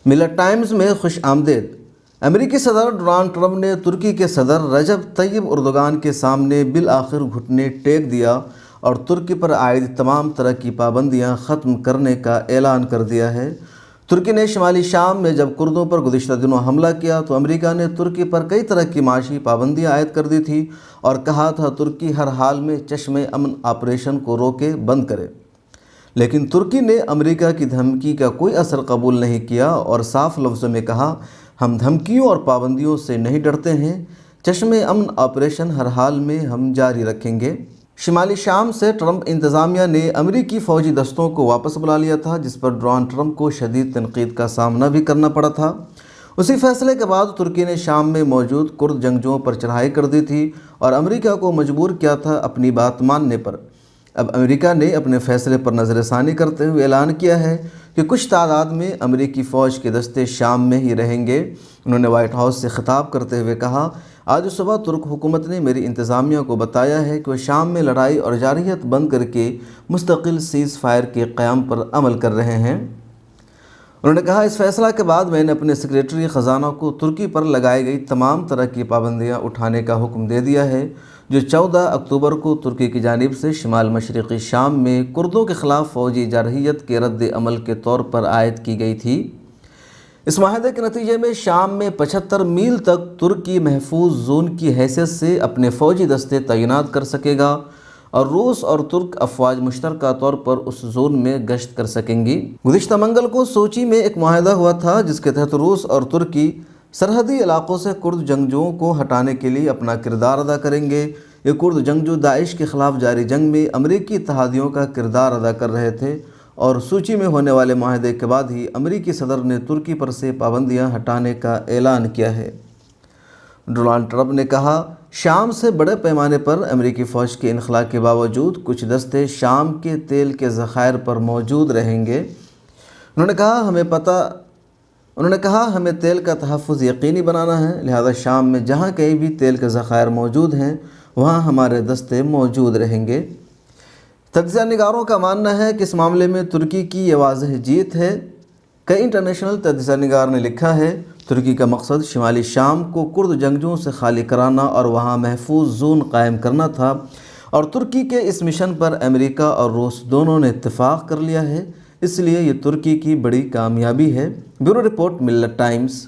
ملت ٹائمز میں خوش آمدید۔ امریکی صدر ڈونلڈ ٹرمپ نے ترکی کے صدر رجب طیب اردوغان کے سامنے بالآخر گھٹنے ٹیک دیا اور ترکی پر عائد تمام طرح کی پابندیاں ختم کرنے کا اعلان کر دیا ہے۔ ترکی نے شمالی شام میں جب کردوں پر گزشتہ دنوں حملہ کیا تو امریکہ نے ترکی پر کئی طرح کی معاشی پابندیاں عائد کر دی تھی اور کہا تھا ترکی ہر حال میں چشم امن آپریشن کو روکے بند کرے، لیکن ترکی نے امریکہ کی دھمکی کا کوئی اثر قبول نہیں کیا اور صاف لفظوں میں کہا، ہم دھمکیوں اور پابندیوں سے نہیں ڈرتے ہیں، چشم امن آپریشن ہر حال میں ہم جاری رکھیں گے۔ شمالی شام سے ٹرمپ انتظامیہ نے امریکی فوجی دستوں کو واپس بلا لیا تھا، جس پر ڈونلڈ ٹرمپ کو شدید تنقید کا سامنا بھی کرنا پڑا تھا۔ اسی فیصلے کے بعد ترکی نے شام میں موجود کرد جنگجوؤں پر چڑھائی کر دی تھی اور امریکہ کو مجبور کیا تھا اپنی بات ماننے پر۔ اب امریکہ نے اپنے فیصلے پر نظر ثانی کرتے ہوئے اعلان کیا ہے کہ کچھ تعداد میں امریکی فوج کے دستے شام میں ہی رہیں گے۔ انہوں نے وائٹ ہاؤس سے خطاب کرتے ہوئے کہا، آج صبح ترک حکومت نے میری انتظامیہ کو بتایا ہے کہ وہ شام میں لڑائی اور جارحیت بند کر کے مستقل سیز فائر کے قیام پر عمل کر رہے ہیں۔ انہوں نے کہا، اس فیصلہ کے بعد میں نے اپنے سیکریٹری خزانہ کو ترکی پر لگائی گئی تمام طرح کی پابندیاں اٹھانے کا حکم دے دیا ہے، جو 14 اکتوبر کو ترکی کی جانب سے شمال مشرقی شام میں کردوں کے خلاف فوجی جارحیت کے رد عمل کے طور پر عائد کی گئی تھی۔ اس معاہدے کے نتیجے میں شام میں 75 میل تک ترکی محفوظ زون کی حیثیت سے اپنے فوجی دستے تعینات کر سکے گا اور روس اور ترک افواج مشترکہ طور پر اس زون میں گشت کر سکیں گی۔ گزشتہ منگل کو سوچی میں ایک معاہدہ ہوا تھا جس کے تحت روس اور ترکی سرحدی علاقوں سے کرد جنگجوؤں کو ہٹانے کے لیے اپنا کردار ادا کریں گے۔ یہ کرد جنگجو داعش کے خلاف جاری جنگ میں امریکی اتحادیوں کا کردار ادا کر رہے تھے اور سوچی میں ہونے والے معاہدے کے بعد ہی امریکی صدر نے ترکی پر سے پابندیاں ہٹانے کا اعلان کیا ہے۔ ڈونلڈ ٹرمپ نے کہا، شام سے بڑے پیمانے پر امریکی فوج کے انخلاء کے باوجود کچھ دستے شام کے تیل کے ذخائر پر موجود رہیں گے۔ انہوں نے کہا ہمیں تیل کا تحفظ یقینی بنانا ہے، لہذا شام میں جہاں کہیں بھی تیل کے ذخائر موجود ہیں وہاں ہمارے دستے موجود رہیں گے۔ تجزیہ نگاروں کا ماننا ہے کہ اس معاملے میں ترکی کی یہ واضح جیت ہے۔ کئی انٹرنیشنل تجزیہ نگار نے لکھا ہے، ترکی کا مقصد شمالی شام کو کرد جنگجوؤں سے خالی کرانا اور وہاں محفوظ زون قائم کرنا تھا، اور ترکی کے اس مشن پر امریکہ اور روس دونوں نے اتفاق کر لیا ہے، اس لیے یہ ترکی کی بڑی کامیابی ہے۔ بیورو رپورٹ، ملت ٹائمز۔